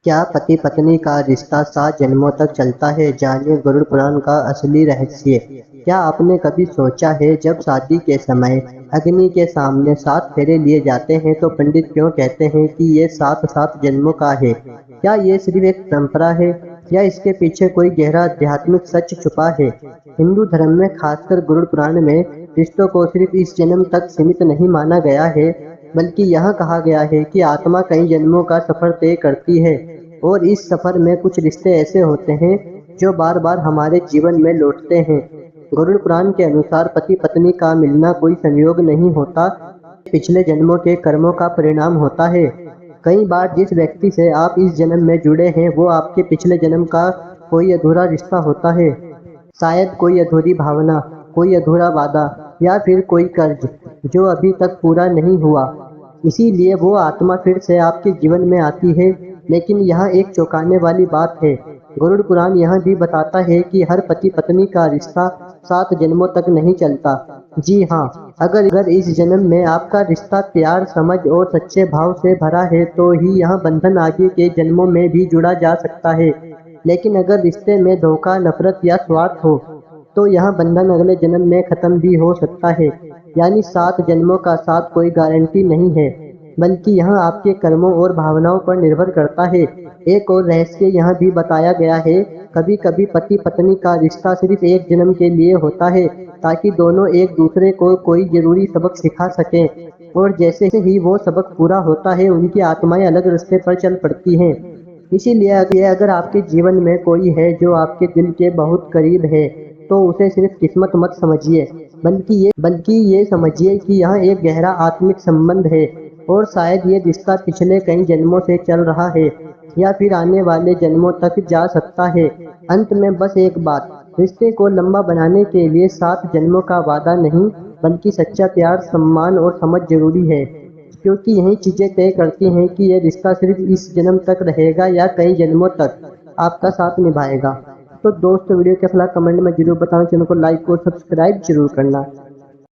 क्या पति पत्नी का रिश्ता 7 जन्मों तक चलता है? जानिए गरुड़ पुराण का असली रहस्य। क्या आपने कभी सोचा है जब शादी के समय अग्नि के सामने 7 फेरे लिए जाते हैं तो पंडित क्यों कहते हैं कि ये 7 जन्मों का है? क्या ये सिर्फ एक परंपरा है या इसके पीछे कोई गहरा आध्यात्मिक सच छुपा है? हिंदू धर्म में खासकर गरुड़ पुराण में रिश्तों को सिर्फ इस जन्म तक सीमित नहीं माना गया है, बल्कि यह कहा गया है कि आत्मा कई जन्मों का सफर तय करती है और इस सफर में कुछ रिश्ते ऐसे होते हैं जो बार बार हमारे जीवन में लौटते हैं। गरुड़ पुराण के अनुसार पति पत्नी का मिलना कोई संयोग नहीं होता, पिछले जन्मों के कर्मों का परिणाम होता है। कई बार जिस व्यक्ति से आप इस जन्म में जुड़े हैं वो आपके पिछले जन्म का कोई अधूरा रिश्ता होता है। शायद कोई अधूरी भावना, कोई अधूरा वादा या फिर कोई कर्ज जो अभी तक पूरा नहीं हुआ। इसीलिए वो आत्मा फिर से आपके जीवन में आती है। लेकिन यहाँ एक चौंकाने वाली बात है। गरुड़ पुराण यह भी बताता है कि हर पति पत्नी का रिश्ता 7 जन्मों तक नहीं चलता। जी हाँ, अगर इस जन्म में आपका रिश्ता प्यार, समझ और सच्चे भाव से भरा है तो ही यह बंधन आगे के जन्मों में भी जुड़ा जा सकता है। लेकिन अगर रिश्ते में धोखा, नफरत या स्वार्थ हो तो यह बंधन अगले जन्म में खत्म भी हो सकता है। यानी 7 जन्मों का साथ कोई गारंटी नहीं है, बल्कि यह आपके कर्मों और भावनाओं पर निर्भर करता है। एक और रहस्य यह भी बताया गया है, कभी कभी पति पत्नी का रिश्ता सिर्फ एक जन्म के लिए होता है ताकि दोनों एक दूसरे को कोई जरूरी सबक सिखा सकें, और जैसे ही वो सबक पूरा होता है उनकी आत्माएं अलग रास्ते पर चल पड़ती हैं। इसीलिए अगर आपके जीवन में कोई है जो आपके दिल के बहुत करीब है तो उसे सिर्फ किस्मत मत समझिए, बल्कि ये समझिए कि यह एक गहरा आत्मिक संबंध है और शायद ये रिश्ता पिछले कई जन्मों से चल रहा है या फिर आने वाले जन्मों तक जा सकता है। अंत में बस एक बात, रिश्ते को लंबा बनाने के लिए 7 जन्मों का वादा नहीं, बल्कि सच्चा प्यार, सम्मान और समझ जरूरी है, क्योंकि यही चीजें तय करती हैं कि यह रिश्ता सिर्फ इस जन्म तक रहेगा या कई जन्मों तक आपका साथ निभाएगा। तो दोस्तों, वीडियो कैसा लगा कमेंट में जरूर बताना, चैनल को लाइक और सब्सक्राइब जरूर करना।